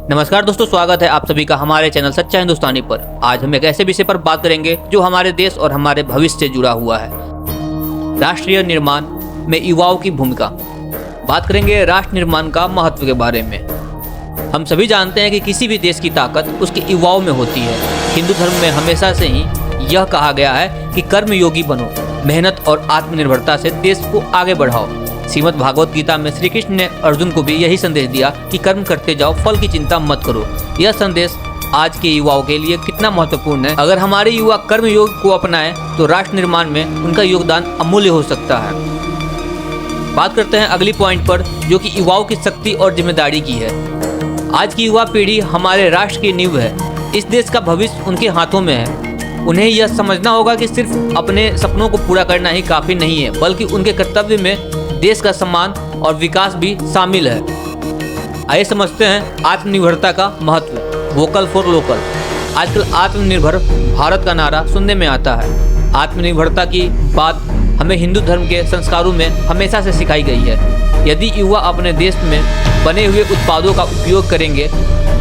नमस्कार दोस्तों, स्वागत है आप सभी का हमारे चैनल सच्चा हिंदुस्तानी पर। आज हम एक ऐसे विषय पर बात करेंगे जो हमारे देश और हमारे भविष्य से जुड़ा हुआ है। राष्ट्रीय निर्माण में युवाओं की भूमिका। बात करेंगे राष्ट्र निर्माण का महत्व के बारे में। हम सभी जानते हैं कि किसी भी देश की ताकत उसके युवाओं में होती है। हिंदू धर्म में हमेशा से ही यह कहा गया है कि कर्मयोगी बनो, मेहनत और आत्मनिर्भरता से देश को आगे बढ़ाओ। श्रीमद् भागवत गीता में श्री कृष्ण ने अर्जुन को भी यही संदेश दिया कि कर्म करते जाओ, फल की चिंता मत करो। यह संदेश आज के युवाओं के लिए कितना महत्वपूर्ण है। अगर हमारे युवा कर्म योग को अपनाएं तो राष्ट्र निर्माण में उनका योगदान अमूल्य हो सकता है। बात करते हैं अगली पॉइंट पर, जो कि युवाओं की शक्ति और जिम्मेदारी की है। आज की युवा पीढ़ी हमारे राष्ट्र की नींव है। इस देश का भविष्य उनके हाथों में है। उन्हें यह समझना होगा कि सिर्फ अपने सपनों को पूरा करना ही काफ़ी नहीं है, बल्कि उनके कर्तव्य में देश का सम्मान और विकास भी शामिल है। आइए समझते हैं आत्मनिर्भरता का महत्व। Vocal for local. आजकल आत्मनिर्भर भारत का नारा सुनने में आता है। आत्मनिर्भरता की बात हमें हिंदू धर्म के संस्कारों में हमेशा से सिखाई गई है। यदि युवा अपने देश में बने हुए उत्पादों का उपयोग करेंगे,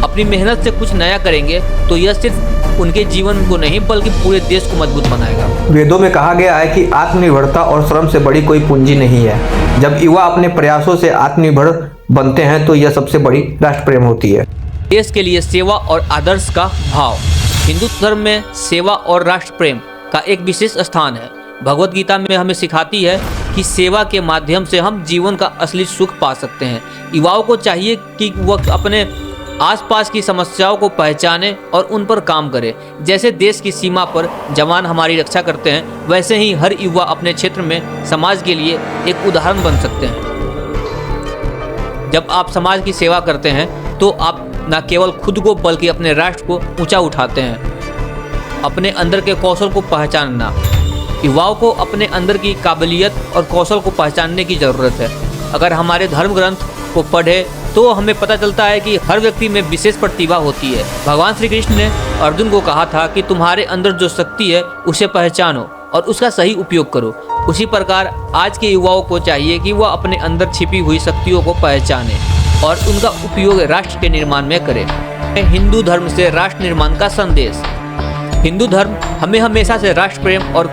अपनी मेहनत से कुछ नया करेंगे, तो यह सिर्फ उनके जीवन को नहीं बल्कि पूरे देश को मजबूत बनाएगा। वेदों में कहा गया है कि आत्मनिर्भरता और श्रम से बड़ी कोई पूंजी नहीं है। जब युवा अपने प्रयासों से आत्मनिर्भर बनते हैं तो यह सबसे बड़ी राष्ट्र प्रेम होती है। देश के लिए सेवा और आदर्श का भाव। हिंदू धर्म में सेवा और राष्ट्र प्रेम का एक विशेष स्थान है। भगवत गीता में हमें सिखाती है कि सेवा के माध्यम से हम जीवन का असली सुख पा सकते हैं। युवाओं को चाहिए कि वह अपने आसपास की समस्याओं को पहचाने और उन पर काम करे। जैसे देश की सीमा पर जवान हमारी रक्षा करते हैं, वैसे ही हर युवा अपने क्षेत्र में समाज के लिए एक उदाहरण बन सकते हैं। जब आप समाज की सेवा करते हैं तो आप न केवल खुद को बल्कि अपने राष्ट्र को ऊंचा उठाते हैं। अपने अंदर के कौशल को पहचानना। युवाओं को अपने अंदर की काबिलियत और कौशल को पहचानने की ज़रूरत है। अगर हमारे धर्म ग्रंथ को पढ़े तो हमें पता चलता है कि हर व्यक्ति में विशेष प्रतिभा होती है। भगवान श्री कृष्ण ने अर्जुन को कहा था कि तुम्हारे अंदर जो शक्ति है उसे पहचानो और उसका सही उपयोग करो। उसी प्रकार आज के युवाओं को चाहिए कि वह अपने अंदर छिपी हुई शक्तियों को पहचाने और उनका उपयोग राष्ट्र के निर्माण में करें। हिंदू धर्म से राष्ट्र निर्माण का संदेश। हिंदू धर्म हमें हमेशा से राष्ट्र प्रेम और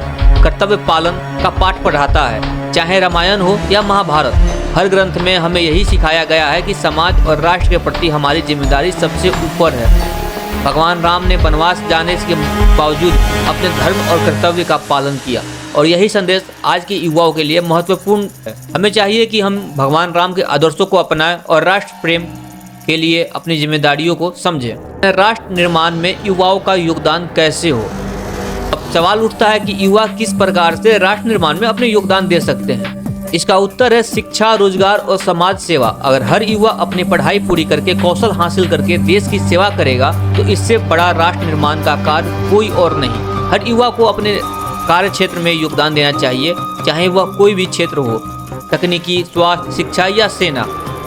कर्तव्य पालन का पाठ पढ़ाता है। चाहे रामायण हो या महाभारत, हर ग्रंथ में हमें यही सिखाया गया है कि समाज और राष्ट्र के प्रति हमारी जिम्मेदारी सबसे ऊपर है। भगवान राम ने वनवास जाने के बावजूद अपने धर्म और कर्तव्य का पालन किया और यही संदेश आज के युवाओं के लिए महत्वपूर्ण है। हमें चाहिए कि हम भगवान राम के आदर्शों को अपनाएं और राष्ट्र प्रेम के लिए अपनी जिम्मेदारियों को समझें। राष्ट्र निर्माण में युवाओं का योगदान कैसे हो? अब सवाल उठता है कि युवा किस प्रकार से राष्ट्र निर्माण में अपने योगदान दे सकते हैं। इसका उत्तर है शिक्षा, रोजगार और समाज सेवा। अगर हर युवा अपनी पढ़ाई पूरी करके कौशल हासिल करके देश की सेवा करेगा तो इससे बड़ा राष्ट्र निर्माण का कार्य कोई और नहीं। हर युवा को अपने कार्य क्षेत्र में योगदान देना चाहिए, चाहे वह कोई भी क्षेत्र हो, तकनीकी, स्वास्थ्य, शिक्षा या सेना।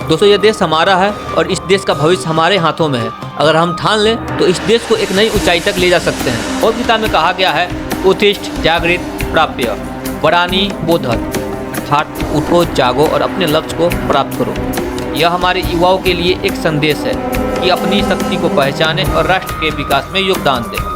दोस्तों, यह देश हमारा है और इस देश का भविष्य हमारे हाथों में है। अगर हम ठान लें तो इस देश को एक नई ऊंचाई तक ले जा सकते हैं। और गीता में कहा गया है, उत्तिष्ठ जागृत प्राप्य वरानी बोधत, अर्थात उठो, जागो और अपने लक्ष्य को प्राप्त करो। यह हमारे युवाओं के लिए एक संदेश है कि अपनी शक्ति को पहचानें और राष्ट्र के विकास में योगदान दें।